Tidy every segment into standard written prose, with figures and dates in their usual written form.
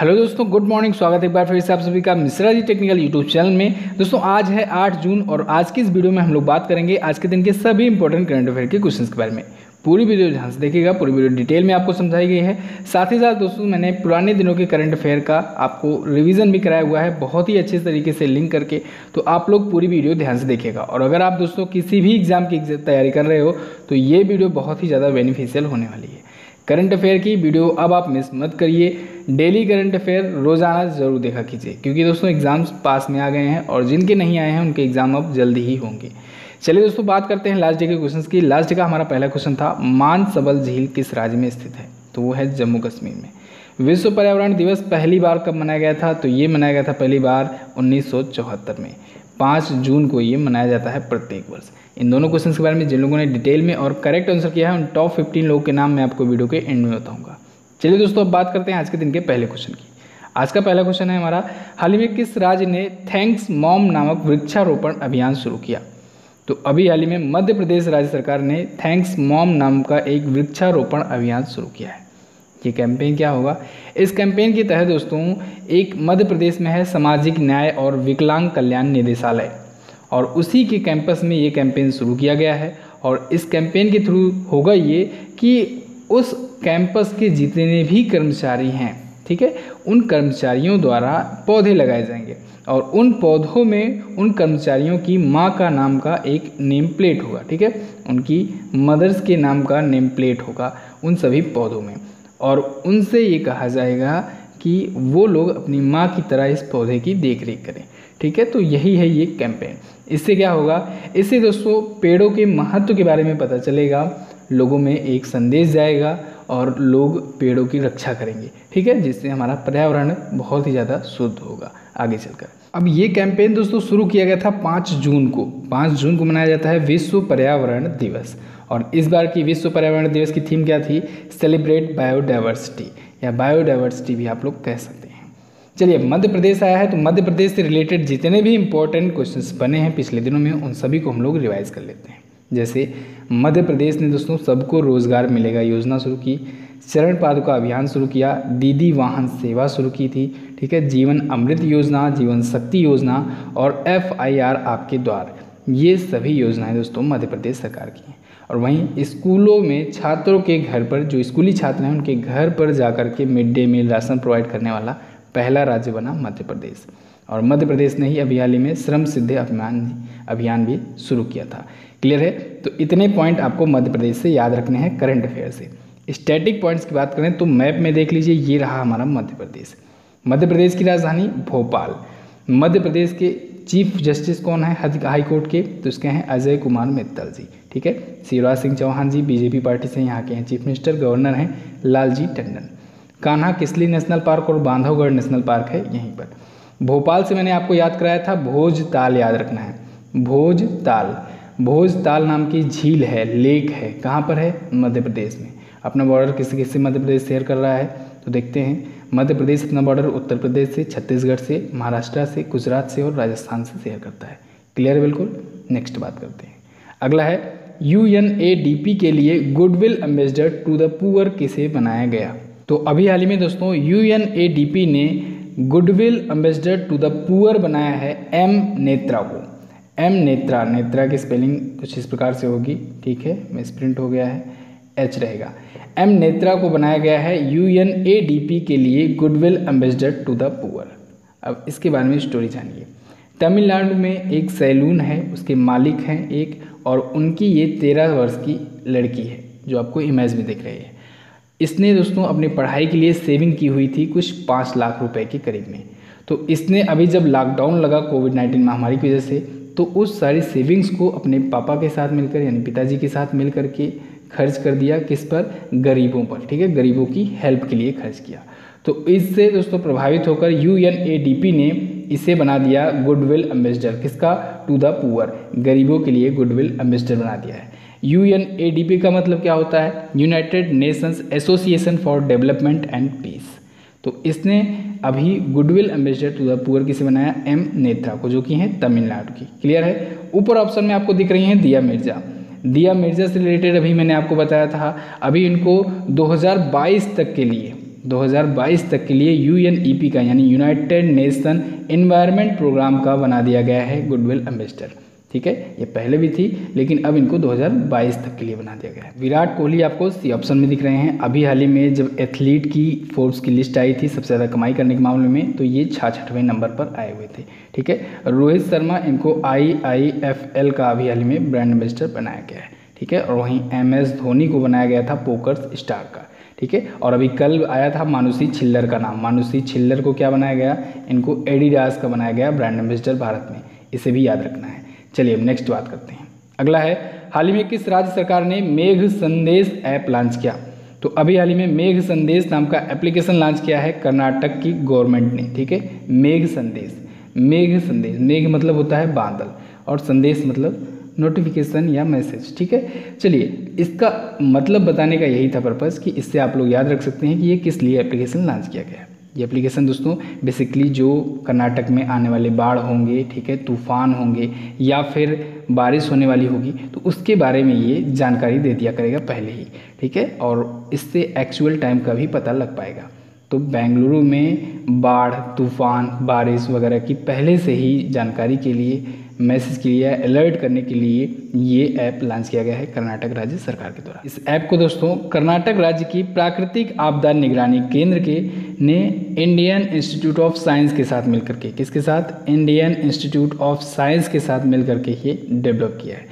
Hello दोस्तों, good morning. स्वागत है एक बार फिर से आप सभी का Mishra ji technical YouTube channel में। दोस्तों आज है 8 जून और आज की इस वीडियो में हम लोग बात करेंगे आज के दिन के सभी इंपॉर्टेंट करंट अफेयर के क्वेश्चंस के बारे में। पूरी वीडियो ध्यान से देखिएगा, पूरी वीडियो डिटेल में आपको समझाई गई है। साथ ही साथ दोस्तों मैंने पुराने दिनों के करंट अफेयर का आपको रिवीजन भी कराया हुआ है बहुत ही अच्छे तरीके से लिंक करके, तो आप लोग पूरी वीडियो ध्यान से देखिएगा। और अगर आप दोस्तों किसी भी एग्जाम की तैयारी कर रहे हो तो ये वीडियो बहुत ही ज़्यादा बेनिफिशियल होने वाली है। करंट अफेयर की वीडियो अब आप मिस मत करिए। डेली करंट अफेयर रोज़ाना ज़रूर देखा कीजिए, क्योंकि दोस्तों एग्ज़ाम्स पास में आ गए हैं और जिनके नहीं आए हैं उनके एग्ज़ाम अब जल्दी ही होंगे। चलिए दोस्तों बात करते हैं लास्ट डे के क्वेश्चंस की। लास्ट डे का हमारा पहला क्वेश्चन था, मानसबल झील किस राज्य में स्थित है? तो वो है जम्मू कश्मीर में। विश्व पर्यावरण दिवस पहली बार कब मनाया गया था? तो ये मनाया गया था पहली बार 1974 में। 5 जून को ये मनाया जाता है प्रत्येक वर्ष। इन दोनों क्वेश्चंस के बारे में जिन लोगों ने डिटेल में और करेक्ट आंसर किया है उन टॉप 15 लोगों के नाम मैं आपको वीडियो के एंड में बताऊंगा। चलिए दोस्तों अब बात करते हैं आज के दिन के पहले क्वेश्चन की। आज का पहला क्वेश्चन है हमारा, हाल ही में किस राज्य ने थैंक्स मॉम नामक वृक्षारोपण अभियान शुरू किया? तो अभी हाल ही में मध्य प्रदेश राज्य सरकार ने थैंक्स मॉम नाम का एक वृक्षारोपण अभियान शुरू किया है। ये कैंपेन क्या होगा? इस कैंपेन के तहत दोस्तों एक मध्य प्रदेश में है सामाजिक न्याय और विकलांग कल्याण निदेशालय, और उसी के कैंपस में ये कैंपेन शुरू किया गया है। और इस कैंपेन के थ्रू होगा ये कि उस कैंपस के जितने भी कर्मचारी हैं, ठीक है, उन कर्मचारियों द्वारा पौधे लगाए जाएंगे और उन पौधों में उन कर्मचारियों की माँ का नाम का एक नेम प्लेट होगा, ठीक है, उनकी मदर्स के नाम का नेम प्लेट होगा उन सभी पौधों में। और उनसे ये कहा जाएगा कि वो लोग अपनी माँ की तरह इस पौधे की देख रेख करें, ठीक है। तो यही है ये कैंपेन। इससे क्या होगा? इससे दोस्तों पेड़ों के महत्व के बारे में पता चलेगा, लोगों में एक संदेश जाएगा और लोग पेड़ों की रक्षा करेंगे, ठीक है, जिससे हमारा पर्यावरण बहुत ही ज़्यादा शुद्ध होगा आगे चलकर। अब ये कैंपेन दोस्तों शुरू किया गया था 5 जून को। 5 जून को मनाया जाता है विश्व पर्यावरण दिवस। और इस बार की विश्व पर्यावरण दिवस की थीम क्या थी? सेलिब्रेट बायोडाइवर्सिटी, या बायोडाइवर्सिटी भी आप लोग कह सकते हैं। चलिए मध्य प्रदेश आया है, तो मध्य प्रदेश से रिलेटेड जितने भी इंपॉर्टेंट क्वेश्चंस बने हैं पिछले दिनों में उन सभी को हम लोग रिवाइज कर लेते हैं। जैसे मध्य प्रदेश ने दोस्तों सबको रोजगार मिलेगा योजना शुरू की, चरण पादुका अभियान शुरू किया, दीदी वाहन सेवा शुरू की थी, ठीक है, जीवन अमृत योजना, जीवन शक्ति योजना और FIR आपके द्वार, ये सभी योजनाएं दोस्तों मध्य प्रदेश सरकार की हैं। और वहीं स्कूलों में छात्रों के घर पर, जो स्कूली छात्र हैं उनके घर पर जाकर के mid day meal ration provide करने वाला पहला राज्य बना मध्य प्रदेश। और मध्य प्रदेश ने ही अभी हाल ही में श्रम सिद्धि अभियान भी शुरू किया था। क्लियर है? तो इतने पॉइंट आपको मध्य प्रदेश से याद रखने हैं करंट अफेयर से। स्टैटिक पॉइंट्स की बात करें तो मैप में देख लीजिए, ये रहा हमारा मध्य प्रदेश। मध्य प्रदेश की राजधानी भोपाल। मध्य प्रदेश के चीफ जस्टिस कौन है हाई कोर्ट के? तो उसके हैं अजय कुमार मित्तल जी, ठीक है। शिवराज सिंह चौहान जी बीजेपी पार्टी से यहाँ के हैं चीफ मिनिस्टर। गवर्नर हैं लालजी टंडन। कान्हा किसली नेशनल पार्क और बांधवगढ़ नेशनल पार्क है यहीं पर। भोपाल से मैंने आपको याद कराया था भोजताल, याद रखना है भोजताल। भोजताल नाम की झील है, लेक है, कहाँ पर है? मध्य प्रदेश में। अपना बॉर्डर किससे मध्य प्रदेश शेयर कर रहा है? तो देखते हैं, मध्य प्रदेश अपना बॉर्डर उत्तर प्रदेश से, छत्तीसगढ़ से, महाराष्ट्र से, गुजरात से और राजस्थान से शेयर करता है। क्लियर है बिल्कुल? नेक्स्ट बात करते हैं। अगला है UNADP के लिए goodwill ambassador to the poor किसे बनाया गया? तो अभी हाल ही में दोस्तों UNADP ने goodwill ambassador to the poor बनाया है M नेत्रा को। M नेत्रा, नेत्रा की स्पेलिंग कुछ इस प्रकार से होगी, ठीक है, मिसप्रिंट हो गया है, H रहेगा। M नेत्रा को बनाया गया है UNADP के लिए goodwill ambassador to the poor. अब इसके बारे में स्टोरी जानिए। तमिलनाडु में एक सैलून है, उसके मालिक हैं एक, और उनकी ये 13 वर्ष की लड़की है जो आपको इमेज में दिख रही है। इसने दोस्तों अपनी पढ़ाई के लिए सेविंग की हुई थी कुछ 5 लाख रुपए के करीब में। तो इसने अभी जब लॉकडाउन लगा कोविड-19 महामारी की वजह से, तो उस सारी सेविंग्स को अपने पापा के साथ मिलकर यानी पिताजी के साथ मिल करके खर्च कर दिया। किस पर? गरीबों पर, ठीक है, गरीबों की हेल्प के लिए खर्च किया। तो इससे दोस्तों प्रभावित होकर UNADP ने इसे बना दिया गुडविल एम्बेसडर। किसका? टू द पुअर, गरीबों के लिए गुडविल एम्बेसडर बना दिया है। UNADP का मतलब क्या होता है? United Nations association for development and peace. तो इसने अभी goodwill ambassador to the poor किसे बनाया? M नेत्रा को, जो कि हैं तमिलनाडु की। क्लियर है? ऊपर ऑप्शन में आपको दिख रही हैं दिया मिर्जा। दिया मिर्जा से रिलेटेड अभी मैंने आपको बताया था, अभी इनको 2022 तक के लिए 2022 तक के लिए UNEP का यानी यूनाइटेड नेशन एनवायरनमेंट प्रोग्राम का बना दिया गया है गुडविल एम्बेसडर। ठीक है, ये पहले भी थी लेकिन अब इनको 2022 तक के लिए बना दिया गया है। विराट कोहली आपको सी ऑप्शन में दिख रहे हैं। अभी हाल ही में जब एथलीट की फोर्ब्स की लिस्ट आई थी सबसे ज़्यादा कमाई करने के मामले में, तो ये 66वें नंबर पर आए हुए थे। ठीक है, रोहित शर्मा इनको IIFL का अभी हाल ही में ब्रांड एम्बेसडर बनाया गया है। ठीक है, और वहीं MS धोनी को बनाया गया था पोकर्स स्टार का। ठीक है, और अभी कल आया था मानुषी छिल्लर का नाम। मानुषी छिल्लर को क्या बनाया गया, इनको एडिडास का बनाया गया ब्रांड एम्बेसडर भारत में। इसे भी याद रखना है। चलिए अब नेक्स्ट बात करते हैं। अगला है, हाल ही में किस राज्य सरकार ने मेघ संदेश ऐप लॉन्च किया। तो अभी हाल ही में मेघ संदेश नाम का एप्लीकेशन लॉन्च किया है कर्नाटक की गवर्नमेंट ने। ठीक है, मेघ संदेश, मेघ संदेश, मेघ मतलब होता है बादल और संदेश मतलब नोटिफिकेशन या मैसेज। ठीक है, चलिए इसका मतलब बताने का यही था पर्पज़ कि इससे आप लोग याद रख सकते हैं कि ये किस लिए एप्लीकेशन लॉन्च किया गया है। ये एप्लीकेशन दोस्तों बेसिकली जो कर्नाटक में आने वाले बाढ़ होंगे, ठीक है, तूफान होंगे या फिर बारिश होने वाली होगी, तो उसके बारे में ये जानकारी दे दिया करेगा पहले ही। ठीक है, और इससे एक्चुअल टाइम का भी पता लग पाएगा। तो बेंगलुरु में बाढ़, तूफान, बारिश वगैरह की पहले से ही जानकारी के लिए, मैसेज के लिए, अलर्ट करने के लिए ये ऐप लॉन्च किया गया है कर्नाटक राज्य सरकार के द्वारा। इस ऐप को दोस्तों कर्नाटक राज्य की प्राकृतिक आपदा निगरानी केंद्र के ने इंडियन इंस्टीट्यूट ऑफ साइंस के साथ मिलकर के, किसके साथ, इंडियन इंस्टीट्यूट ऑफ साइंस के साथ मिलकर के ये डेवलप किया है।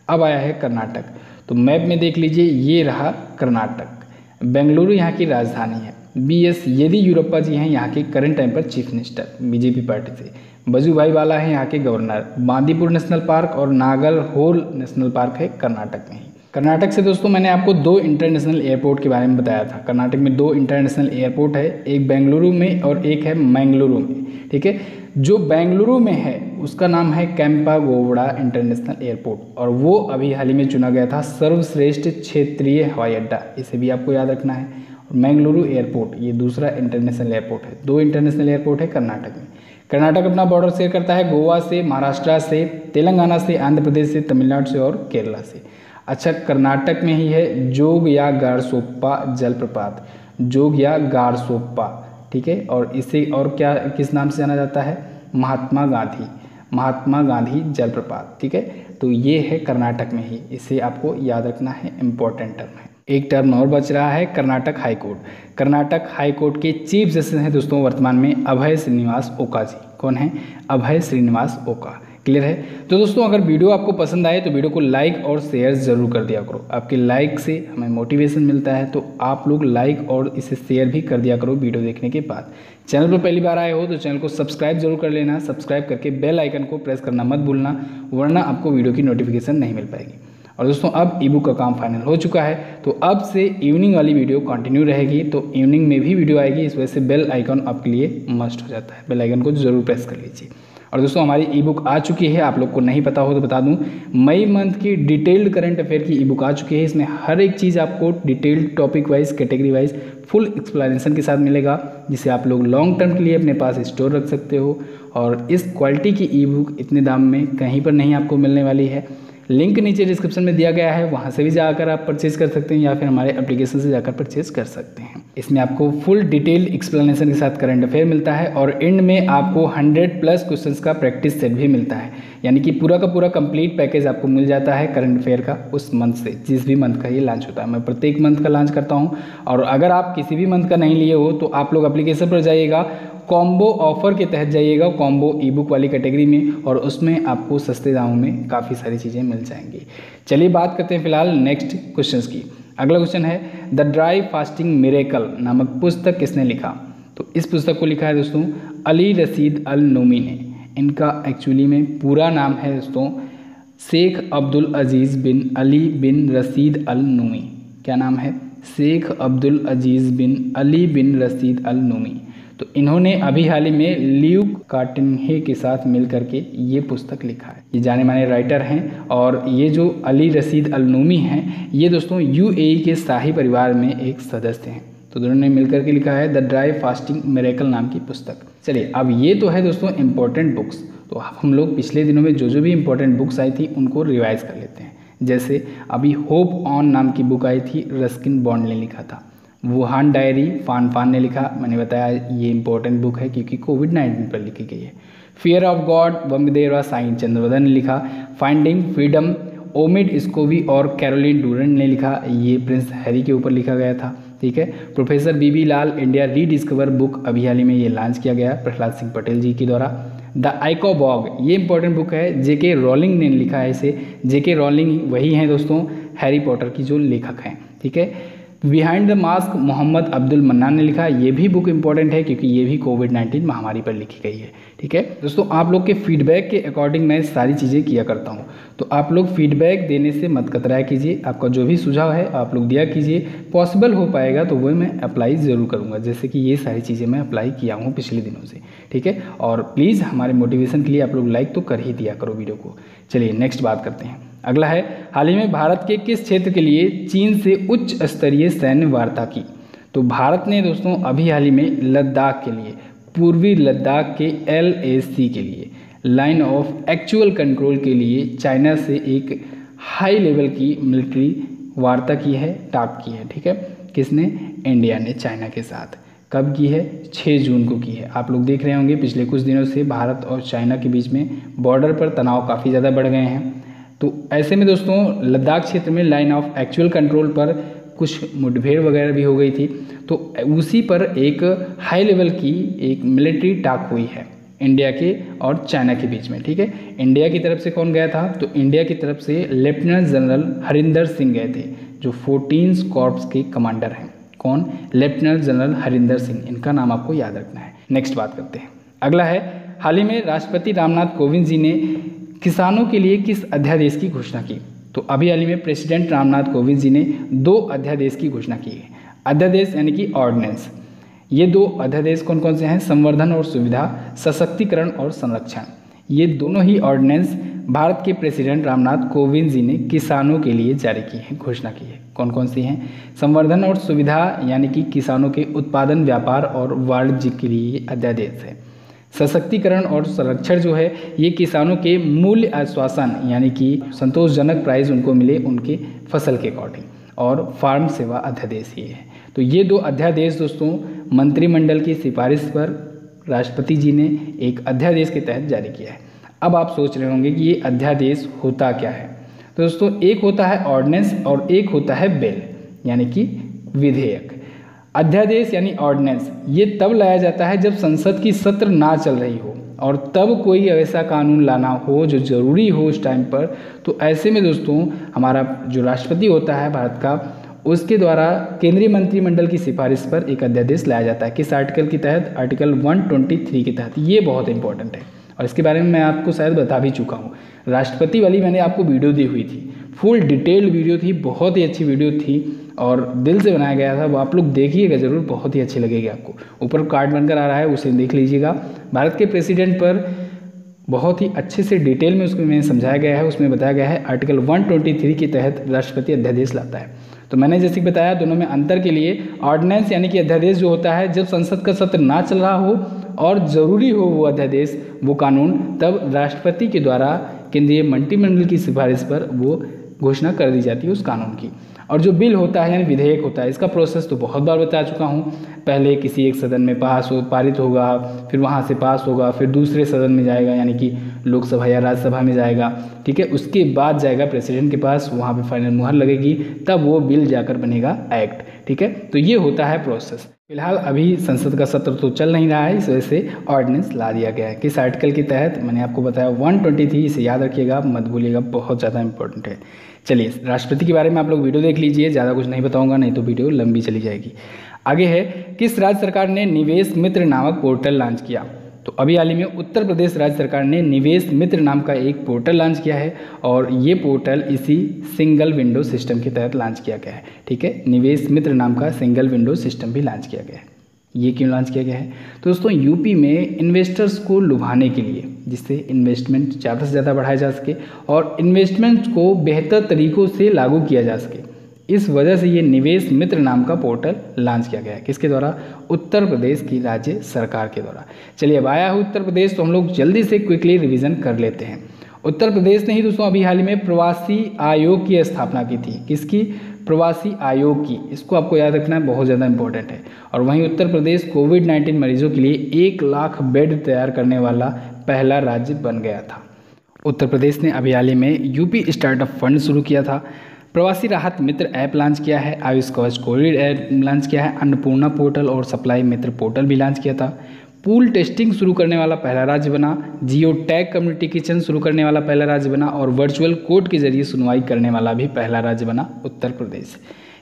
अब आया है कर्नाटक, तो मैप में देख लीजिए ये रहा कर्नाटक। बेंगलुरु यहाँ की राजधानी है। BS येदियुरप्पा जी हैं यहाँ के करंट टाइम पर चीफ मिनिस्टर BJP पार्टी से। वजुभाई वाला है यहाँ के गवर्नर। बांदीपुर नेशनल पार्क और नागरहोल नेशनल पार्क है कर्नाटक में ही। कर्नाटक से दोस्तों मैंने आपको 2 इंटरनेशनल एयरपोर्ट के बारे में बताया था। कर्नाटक में 2 इंटरनेशनल एयरपोर्ट है, एक बेंगलुरु में और एक है मैंगलुरु में। ठीक है, जो बेंगलुरु में है उसका नाम है केम्पागोवड़ा इंटरनेशनल एयरपोर्ट और वो अभी हाल ही में चुना गया था सर्वश्रेष्ठ क्षेत्रीय हवाई अड्डा। इसे भी आपको याद रखना है। मैंगलुरु एयरपोर्ट ये दूसरा इंटरनेशनल एयरपोर्ट है। 2 इंटरनेशनल एयरपोर्ट है कर्नाटक में। कर्नाटक अपना बॉर्डर शेयर करता है गोवा से, महाराष्ट्र से, तेलंगाना से, आंध्र प्रदेश से, तमिलनाडु से और केरला से। अच्छा, कर्नाटक में ही है जोग या गारसोप्पा जलप्रपात, जोग या गारसोप्पा। ठीक है, और इसे और क्या किस नाम से जाना जाता है, महात्मा गांधी जलप्रपात। ठीक है, तो ये है कर्नाटक में ही, इसे आपको याद रखना है, इंपॉर्टेंट टर्म है। एक टर्म और बच रहा है Karnataka high court. Karnataka high court के चीफ जस्टिस हैं दोस्तों वर्तमान में अभय श्रीनिवास ओका जी। कौन है, अभय श्रीनिवास ओका। क्लियर है। तो दोस्तों अगर वीडियो आपको पसंद आए तो वीडियो को लाइक और शेयर ज़रूर कर दिया करो। आपके लाइक से हमें मोटिवेशन मिलता है, तो आप लोग लाइक और इसे शेयर भी कर दिया करो वीडियो देखने के बाद। चैनल पर पहली बार आए हो तो चैनल को सब्सक्राइब जरूर कर लेना। सब्सक्राइब करके बेल आइकन को प्रेस करना मत भूलना, वरना आपको वीडियो की नोटिफिकेशन नहीं मिल पाएगी। और दोस्तों अब ई बुक का काम फाइनल हो चुका है, तो अब से इवनिंग वाली वीडियो कंटिन्यू रहेगी। तो इवनिंग में भी वीडियो आएगी, इस वजह से बेल आइकन आपके लिए मस्ट हो जाता है। बेल आइकन को जरूर प्रेस कर लीजिए। और दोस्तों हमारी ई बुक आ चुकी है, आप लोग को नहीं पता हो तो बता दूं, मई मंथ की डिटेल्ड करंट अफेयर की ई बुक आ चुकी है। इसमें हर एक चीज़ आपको detailed topic wise, category wise full explanation के साथ मिलेगा, जिसे आप लोग लॉन्ग टर्म के लिए अपने पास स्टोर रख सकते हो। और इस क्वालिटी की ई बुक इतने दाम में कहीं पर नहीं आपको मिलने वाली है। लिंक नीचे डिस्क्रिप्शन में दिया गया है, वहाँ से भी जाकर आप परचेज कर सकते हैं या फिर हमारे एप्लीकेशन से जाकर परचेज कर सकते हैं। इसमें आपको फुल डिटेल एक्सप्लेनेशन के साथ करंट अफेयर मिलता है और एंड में आपको 100+ क्वेश्चंस का प्रैक्टिस सेट भी मिलता है। यानी कि पूरा का पूरा कंप्लीट पैकेज आपको मिल जाता है करंट अफेयर का उस मंथ से, जिस भी मंथ का ये लॉन्च होता है। मैं प्रत्येक मंथ का लॉन्च करता हूँ, और अगर आप किसी भी मंथ का नहीं लिए हो तो आप लोग एप्लीकेशन पर जाइएगा, कॉम्बो ऑफर के तहत जाइएगा, कॉम्बो ई बुक वाली कैटेगरी में, और उसमें आपको सस्ते दामों में काफ़ी सारी चीज़ें मिल जाएंगी। चलिए बात करते हैं फिलहाल नेक्स्ट क्वेश्चंस की। अगला क्वेश्चन है, द ड्राई फास्टिंग मिरेकल नामक पुस्तक किसने लिखा। तो इस पुस्तक को लिखा है दोस्तों अली रशीद अल नूमी ने। इनका एक्चुअली में पूरा नाम है दोस्तों शेख अब्दुल अजीज़ बिन अली बिन रशीद अल नूमी। क्या नाम है, शेख अब्दुल अजीज़ बिन अली बिन रशीद अल नूमी। तो इन्होंने अभी हाल ही में ल्यूक कार्टिन्हे के साथ मिल करके ये पुस्तक लिखा है। ये जाने माने राइटर हैं, और ये जो अली रशीद अल नूमी हैं ये दोस्तों UAE के शाही परिवार में एक सदस्य हैं। तो दोनों ने मिलकर के लिखा है द ड्राई फास्टिंग मिरेकल नाम की पुस्तक। चलिए अब ये तो है दोस्तों इम्पोर्टेंट बुक्स। तो हम लोग पिछले दिनों में जो भी इम्पोर्टेंट बुक्स आई थी उनको रिवाइज कर लेते हैं। जैसे अभी होप ऑन नाम की बुक आई थी, रस्किन बॉन्ड ने लिखा था। वुहान डायरी फान फान ने लिखा, मैंने बताया ये इंपॉर्टेंट बुक है क्योंकि कोविड-19 पर लिखी गई है। फियर ऑफ गॉड वंगदेवा साइन चंद्रवदन ने लिखा। फाइंडिंग फ्रीडम ओमिड स्कोवी और कैरोलिन डूरेंट ने लिखा, ये प्रिंस हैरी के ऊपर लिखा गया था, ठीक है। प्रोफेसर बीबी लाल इंडिया रीडिस्कवर बुक अभी हाल ही में ये लॉन्च किया गया प्रहलाद सिंह पटेल जी के द्वारा। द आइकोबॉग ये इंपॉर्टेंट बुक है, जेके रॉलिंग ने लिखा है इसे। जेके रॉलिंग वही हैं दोस्तों हैरी पॉटर की जो लेखक हैं, ठीक है। Behind the mask Mohammad Abdul Mannan ने लिखा, ये भी बुक इंपॉर्टेंट है क्योंकि ये भी कोविड-19 महामारी पर लिखी गई है, ठीक है। दोस्तों आप लोग के फीडबैक के अकॉर्डिंग मैं सारी चीज़ें किया करता हूँ, तो आप लोग फीडबैक देने से मत कतराया कीजिए। आपका जो भी सुझाव है आप लोग दिया कीजिए, पॉसिबल हो पाएगा तो वही मैं अप्लाई ज़रूर करूँगा, जैसे कि ये सारी चीज़ें मैं अप्लाई किया हूँ पिछले दिनों से, ठीक है। और प्लीज़ हमारे मोटिवेशन के लिए आप लोग लाइक तो कर ही दिया करो वीडियो को। चलिए नेक्स्ट बात करते हैं। अगला है, हाल ही में भारत के किस क्षेत्र के लिए चीन से उच्च स्तरीय सैन्य वार्ता की? तो भारत ने दोस्तों अभी हाल ही में लद्दाख के लिए, पूर्वी लद्दाख के LAC के लिए, लाइन ऑफ एक्चुअल कंट्रोल के लिए चाइना से एक हाई लेवल की मिलिट्री वार्ता की है, टॉक की है, ठीक है। किसने? इंडिया ने चाइना के साथ। कब की है? 6 जून को की है। आप लोग देख रहे होंगे पिछले कुछ दिनों से भारत और चाइना के बीच में बॉर्डर पर तनाव काफ़ी ज़्यादा बढ़ गए हैं। तो ऐसे में दोस्तों लद्दाख क्षेत्र में लाइन ऑफ एक्चुअल कंट्रोल पर कुछ मुठभेड़ वगैरह भी हो गई थी, तो उसी पर एक हाई लेवल की एक मिलिट्री टॉक हुई है इंडिया के और चाइना के बीच में, ठीक है। इंडिया की तरफ से कौन गया था? तो इंडिया की तरफ से लेफ्टिनेंट जनरल हरिंदर सिंह गए थे, जो 14 कॉर्प्स के कमांडर हैं। कौन? लेफ्टिनेंट जनरल हरिंदर सिंह, इनका नाम आपको याद रखना है। नेक्स्ट बात करते हैं। अगला है, हाल ही में राष्ट्रपति रामनाथ कोविंद जी ने किसानों के लिए किस अध्यादेश की घोषणा की? तो अभी हाल ही में प्रेसिडेंट रामनाथ कोविंद जी ने 2 अध्यादेश की घोषणा की है। अध्यादेश यानी कि ऑर्डिनेंस। ये 2 अध्यादेश कौन कौन से हैं? संवर्धन और सुविधा, सशक्तिकरण और संरक्षण। ये दोनों ही ऑर्डिनेंस भारत के प्रेसिडेंट रामनाथ कोविंद जी ने किसानों के लिए जारी की है, घोषणा की है। कौन कौन सी हैं? संवर्धन और सुविधा यानी कि किसानों के उत्पादन, व्यापार और वाणिज्य के लिए अध्यादेश है। सशक्तिकरण और संरक्षण जो है ये किसानों के मूल्य आश्वासन यानी कि संतोषजनक प्राइस उनको मिले उनके फसल के अकॉर्डिंग, और फार्म सेवा अध्यादेश ये है। तो ये 2 अध्यादेश दोस्तों मंत्रिमंडल की सिफारिश पर राष्ट्रपति जी ने एक अध्यादेश के तहत जारी किया है। अब आप सोच रहे होंगे कि ये अध्यादेश होता क्या है? तो दोस्तों एक होता है ऑर्डिनेंस और एक होता है बिल यानी कि विधेयक। अध्यादेश यानी ऑर्डिनेंस ये तब लाया जाता है जब संसद की सत्र ना चल रही हो और तब कोई ऐसा कानून लाना हो जो ज़रूरी हो उस टाइम पर। तो ऐसे में दोस्तों हमारा जो राष्ट्रपति होता है भारत का, उसके द्वारा केंद्रीय मंत्रिमंडल की सिफारिश पर एक अध्यादेश लाया जाता है। किस आर्टिकल के तहत? आर्टिकल 123 के तहत। ये बहुत इंपॉर्टेंट है और इसके बारे में मैं आपको शायद बता भी चुका हूँ। राष्ट्रपति वाली मैंने आपको वीडियो दी हुई थी, फुल डिटेल्ड वीडियो थी, बहुत ही अच्छी वीडियो थी और दिल से बनाया गया था। वो आप लोग देखिएगा ज़रूर, बहुत ही अच्छी लगेगी आपको। ऊपर कार्ड बनकर आ रहा है, उसे देख लीजिएगा। भारत के प्रेसिडेंट पर बहुत ही अच्छे से डिटेल में उसमें समझाया गया है। उसमें बताया गया है आर्टिकल 123 के तहत राष्ट्रपति अध्यादेश लाता है। तो मैंने जैसे कि बताया दोनों में अंतर के लिए, ऑर्डिनेंस यानी कि अध्यादेश जो होता है जब संसद का सत्र ना चल रहा हो और ज़रूरी हो वो अध्यादेश, वो कानून, तब राष्ट्रपति के द्वारा केंद्रीय मंत्रिमंडल की सिफारिश पर वो घोषणा कर दी जाती है उस कानून की। और जो बिल होता है यानी विधेयक होता है, इसका प्रोसेस तो बहुत बार बता चुका हूँ। पहले किसी एक सदन में पारित होगा, फिर वहाँ से पास होगा, फिर दूसरे सदन में जाएगा यानी कि लोकसभा या राज्यसभा में जाएगा, ठीक है। उसके बाद जाएगा प्रेसिडेंट के पास, वहाँ पे फाइनल मुहर लगेगी, तब वो बिल जाकर बनेगा एक्ट, ठीक है। तो ये होता है प्रोसेस। फिलहाल अभी संसद का सत्र तो चल नहीं रहा है, इस वजह से ऑर्डिनेंस ला दिया गया है। किस आर्टिकल के तहत? मैंने आपको बताया 123, इसे याद रखिएगा, मत भूलिएगा, बहुत ज़्यादा इंपॉर्टेंट है। चलिए राष्ट्रपति के बारे में आप लोग वीडियो देख लीजिए, ज़्यादा कुछ नहीं बताऊंगा, नहीं तो वीडियो लंबी चली जाएगी। आगे है, किस राज्य सरकार ने निवेश मित्र नामक पोर्टल लॉन्च किया? तो अभी हाल ही में उत्तर प्रदेश राज्य सरकार ने निवेश मित्र नाम का एक पोर्टल लॉन्च किया है और ये पोर्टल इसी सिंगल विंडो सिस्टम के तहत लॉन्च किया गया है, ठीक है। निवेश मित्र नाम का सिंगल विंडो सिस्टम भी लॉन्च किया गया है। ये क्यों लॉन्च किया गया है? तो दोस्तों यूपी में इन्वेस्टर्स को लुभाने के लिए, जिससे इन्वेस्टमेंट ज़्यादा से ज़्यादा बढ़ाया जा सके और इन्वेस्टमेंट को बेहतर तरीक़ों से लागू किया जा सके, इस वजह से ये निवेश मित्र नाम का पोर्टल लॉन्च किया गया है। किसके द्वारा? उत्तर प्रदेश की राज्य सरकार के द्वारा। चलिए अब आया है उत्तर प्रदेश, तो हम लोग जल्दी से क्विकली रिवीजन कर लेते हैं। उत्तर प्रदेश ने ही दोस्तों अभी हाल ही में प्रवासी आयोग की स्थापना की थी। किसकी? प्रवासी आयोग की, इसको आपको याद रखना है, बहुत ज़्यादा इंपॉर्टेंट है। और वहीं उत्तर प्रदेश कोविड-19 मरीजों के लिए 1 लाख बेड तैयार करने वाला पहला राज्य बन गया था। उत्तर प्रदेश ने अभी हाल ही में यूपी स्टार्टअप फंड शुरू किया था, प्रवासी राहत मित्र ऐप लॉन्च किया है, आयुष कवच कोविड ऐप लॉन्च किया है, अन्नपूर्णा पोर्टल और सप्लाई मित्र पोर्टल भी लॉन्च किया था, पूल टेस्टिंग शुरू करने वाला पहला राज्य बना, जियो टैग कम्युनिटी किचन शुरू करने वाला पहला राज्य बना और वर्चुअल कोर्ट के जरिए सुनवाई करने वाला भी पहला राज्य बना उत्तर प्रदेश।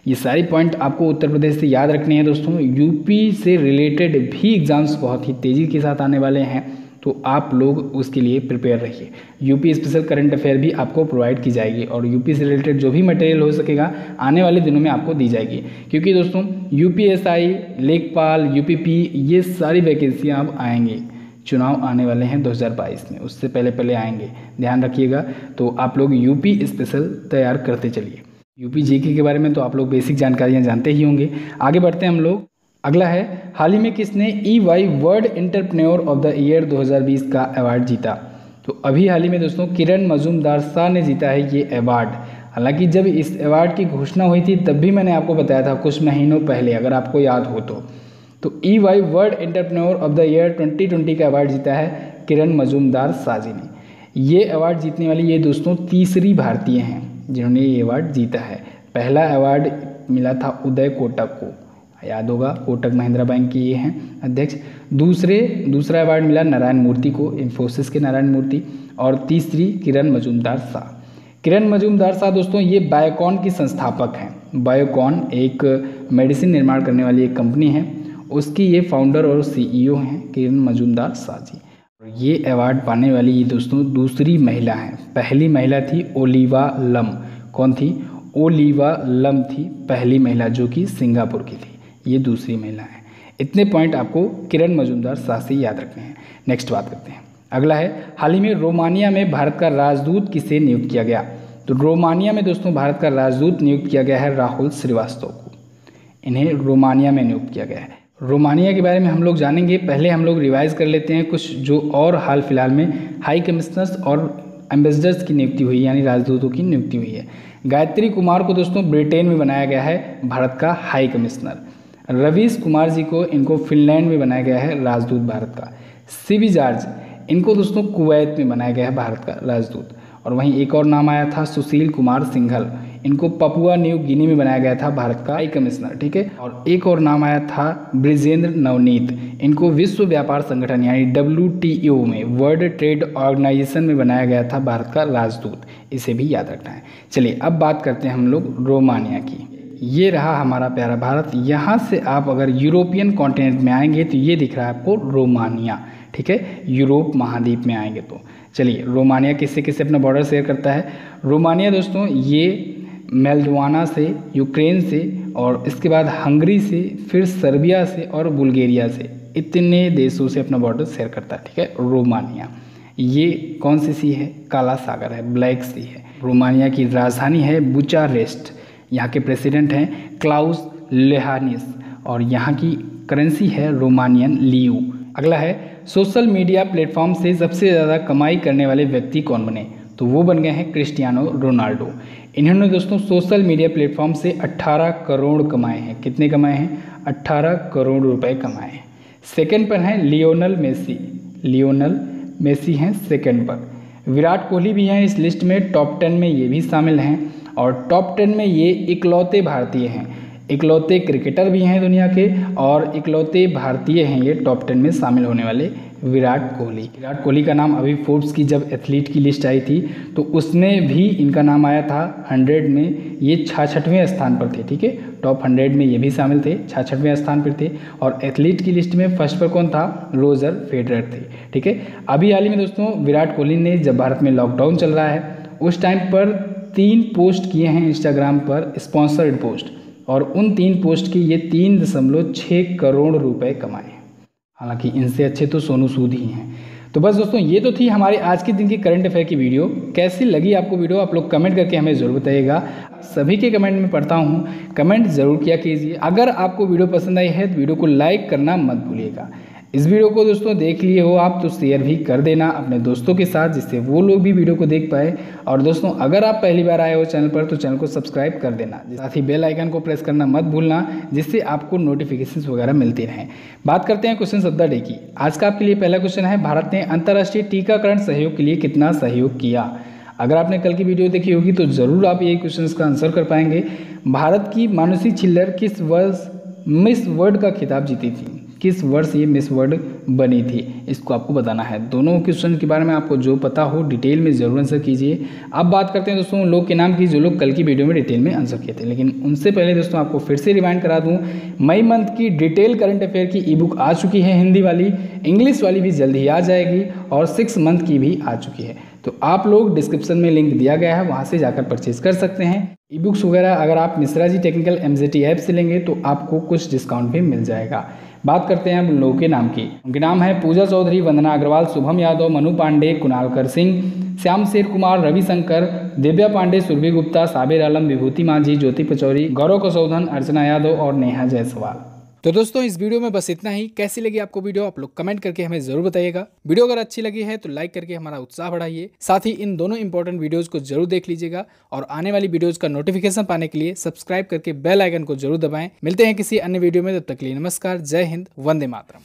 ये सारी पॉइंट आपको उत्तर प्रदेश से याद रखनी है दोस्तों। यूपी से रिलेटेड भी एग्जाम्स बहुत ही तेज़ी के साथ आने वाले हैं, तो आप लोग उसके लिए प्रिपेयर रहिए। यूपी स्पेशल करंट अफेयर भी आपको प्रोवाइड की जाएगी और यूपी से रिलेटेड जो भी मटेरियल हो सकेगा आने वाले दिनों में आपको दी जाएगी, क्योंकि दोस्तों यूपीएसआई, लेखपाल, यूपीपी ये सारी वैकेंसियाँ अब आएंगी। चुनाव आने वाले हैं 2022 में, उससे पहले आएंगे, ध्यान रखिएगा। तो आप लोग यूपी स्पेशल तैयार करते चलिए। यूपी जीके के बारे में तो आप लोग बेसिक जानकारियाँ जानते ही होंगे। आगे बढ़ते हैं हम लोग। अगला है, हाल ही में किसने EY world entrepreneur of the year 2020 का अवार्ड जीता? तो अभी हाल ही में दोस्तों किरण मजूमदार शाह ने जीता है ये अवार्ड। हालांकि जब इस अवार्ड की घोषणा हुई थी तब भी मैंने आपको बताया था कुछ महीनों पहले, अगर आपको याद हो तो EY world entrepreneur of the year 2020 का अवार्ड जीता है किरण मजूमदार शाह जी ने। ये अवार्ड जीतने वाली ये दोस्तों तीसरी भारतीय हैं जिन्होंने ये अवार्ड जीता है। पहला अवार्ड मिला था उदय कोटक को, याद होगा, कोटक महिंद्रा बैंक के ये हैं अध्यक्ष। दूसरा अवार्ड मिला नारायण मूर्ति को, इन्फोसिस के नारायण मूर्ति, और तीसरी किरण मजूमदार शाह। किरण मजूमदार शाह दोस्तों ये बायोकॉन की संस्थापक हैं। बायोकॉन एक मेडिसिन निर्माण करने वाली एक कंपनी है, उसकी ये फाउंडर और CEO हैं किरण मजूमदार शाह जी। ये अवार्ड पाने वाली ये दोस्तों दूसरी महिला हैं। पहली महिला थी ओलिवा लम। कौन थी? ओलिवा लम थी पहली महिला, जो कि सिंगापुर की थी। ये दूसरी महिला है। इतने पॉइंट आपको किरण मजूमदार शाह से याद रखने हैं। नेक्स्ट बात करते हैं। अगला है, हाल ही में रोमानिया में भारत का राजदूत किसे नियुक्त किया गया? तो रोमानिया में दोस्तों भारत का राजदूत नियुक्त किया गया है राहुल श्रीवास्तव को। इन्हें रोमानिया में नियुक्त किया गया है। रोमानिया के बारे में हम लोग जानेंगे, पहले हम लोग रिवाइज कर लेते हैं कुछ जो और हाल फिलहाल में हाई कमिश्नर्स और एम्बेसडर्स की नियुक्ति हुई, यानी राजदूतों की नियुक्ति हुई है। गायत्री कुमार को दोस्तों ब्रिटेन में बनाया गया है भारत का हाई कमिश्नर। रवीश कुमार जी को इनको फिनलैंड में बनाया गया है राजदूत भारत का। सीबी जॉर्ज इनको दोस्तों कुवैत में बनाया गया है भारत का राजदूत। और वहीं एक और नाम आया था सुशील कुमार सिंघल, इनको पपुआ न्यू गिनी में बनाया गया था भारत का हाई कमिश्नर, ठीक है। और एक और नाम आया था ब्रिजेंद्र नवनीत, इनको विश्व व्यापार संगठन यानी WTO में, वर्ल्ड ट्रेड ऑर्गेनाइजेशन में बनाया गया था भारत का राजदूत। इसे भी याद रखना है। चलिए अब बात करते हैं हम लोग रोमानिया की। ये रहा हमारा प्यारा भारत। यहाँ से आप अगर यूरोपियन कॉन्टिनेंट में आएंगे तो ये दिख रहा है आपको रोमानिया, ठीक है, यूरोप महाद्वीप में आएंगे तो। चलिए रोमानिया किससे किससे अपना बॉर्डर शेयर करता है? रोमानिया दोस्तों ये मोल्डोवा से, यूक्रेन से, और इसके बाद हंगरी से, फिर सर्बिया से और बुल्गारिया से, इतने देशों से अपना बॉर्डर शेयर करता है, ठीक है। रोमानिया ये कौन सी सी है? काला सागर है, ब्लैक सी है। रोमानिया की राजधानी है बुचारेस्ट। यहाँ के प्रेसिडेंट हैं क्लाउस लोहानिस और यहाँ की करेंसी है रोमानियन लियू। अगला है, सोशल मीडिया प्लेटफॉर्म से सबसे ज़्यादा कमाई करने वाले व्यक्ति कौन बने? तो वो बन गए हैं क्रिस्टियानो रोनाल्डो। इन्होंने दोस्तों सोशल मीडिया प्लेटफॉर्म से 18 करोड़ कमाए हैं। कितने कमाए हैं? 18 करोड़ रुपए कमाए हैं। सेकंड पर हैं लियोनल मेसी। लियोनल मेसी हैं सेकंड पर। विराट कोहली भी हैं इस लिस्ट में, टॉप 10 में ये भी शामिल हैं। और टॉप 10 में ये इकलौते भारतीय हैं, इकलौते क्रिकेटर भी हैं दुनिया के और इकलौते भारतीय हैं ये टॉप 10 में शामिल होने वाले विराट कोहली। विराट कोहली का नाम अभी फोर्ब्स की जब एथलीट की लिस्ट आई थी तो उसमें भी इनका नाम आया था 100 में। ये 66वें स्थान पर थे, ठीक है, टॉप 100 में ये भी शामिल थे, 66वें स्थान पर थे। और एथलीट की लिस्ट में फर्स्ट पर कौन था? रोजर फेडरर थे, ठीक है। अभी हाल ही में दोस्तों विराट कोहली ने, जब भारत में लॉकडाउन चल रहा है उस टाइम पर 3 पोस्ट किए हैं इंस्टाग्राम पर, स्पॉन्सर्ड पोस्ट, और उन 3 पोस्ट के ये 3.6 करोड़ रुपए कमाए। हालांकि इनसे अच्छे तो सोनू सूद ही हैं। तो बस दोस्तों ये तो थी हमारे आज के दिन की करंट अफेयर की वीडियो। कैसी लगी आपको वीडियो आप लोग कमेंट करके हमें ज़रूर बताइएगा। सभी के कमेंट में पढ़ता हूँ, कमेंट ज़रूर किया कीजिए। अगर आपको वीडियो पसंद आई है तो वीडियो को लाइक करना मत भूलिएगा। इस वीडियो को दोस्तों देख लिए हो आप तो शेयर भी कर देना अपने दोस्तों के साथ, जिससे वो लोग भी वीडियो को देख पाए। और दोस्तों अगर आप पहली बार आए हो चैनल पर तो चैनल को सब्सक्राइब कर देना, साथ ही बेल आइकन को प्रेस करना मत भूलना, जिससे आपको नोटिफिकेशंस वगैरह मिलती रहें। बात करते हैं क्वेश्चन ऑफ द डे की। आज का आपके लिए पहला क्वेश्चन है, भारत ने अंतर्राष्ट्रीय टीकाकरण सहयोग के लिए कितना सहयोग किया। अगर आपने कल की वीडियो देखी होगी तो ज़रूर आप ये क्वेश्चन का आंसर कर पाएंगे। भारत की मानुषी छिल्लर किस वर्ष मिस वर्ल्ड का खिताब जीती थी, किस वर्ष ये मिस वर्ल्ड बनी थी, इसको आपको बताना है। दोनों क्वेश्चन के बारे में आपको जो पता हो डिटेल में ज़रूर आंसर कीजिए। अब बात करते हैं दोस्तों उन लोग के नाम की जो लोग कल की वीडियो में डिटेल में आंसर किए थे, लेकिन उनसे पहले दोस्तों आपको फिर से रिमाइंड करा दूं, मई मंथ की डिटेल करंट अफेयर की ई बुक आ चुकी है, हिंदी वाली, इंग्लिश वाली भी जल्द ही आ जाएगी और 6 मंथ की भी आ चुकी है। तो आप लोग डिस्क्रिप्शन में लिंक दिया गया है, वहाँ से जाकर परचेज कर सकते हैं। ई बुक्स वगैरह अगर आप Mishra ji technical MZT app से लेंगे तो आपको कुछ डिस्काउंट भी मिल जाएगा। बात करते हैं उन लोगों के नाम की। उनके नाम है पूजा चौधरी, वंदना अग्रवाल, शुभम यादव, मनु पांडे, कुणालकर सिंह, श्याम शेर कुमार, रविशंकर, दिव्या पांडे, सुरभि गुप्ता, साबिर आलम, विभूति मांझी, ज्योति पचौरी, गौरव कसौधन, अर्चना यादव और नेहा जायसवाल। तो दोस्तों इस वीडियो में बस इतना ही। कैसी लगी आपको वीडियो आप लोग कमेंट करके हमें जरूर बताइएगा। वीडियो अगर अच्छी लगी है तो लाइक करके हमारा उत्साह बढ़ाइए। साथ ही इन दोनों इंपॉर्टेंट वीडियोस को जरूर देख लीजिएगा और आने वाली वीडियोस का नोटिफिकेशन पाने के लिए सब्सक्राइब करके बेल आइकन को जरूर दबाएं। मिलते हैं किसी अन्य वीडियो में, तब तक के लिए नमस्कार, जय हिंद, वंदे मातरम।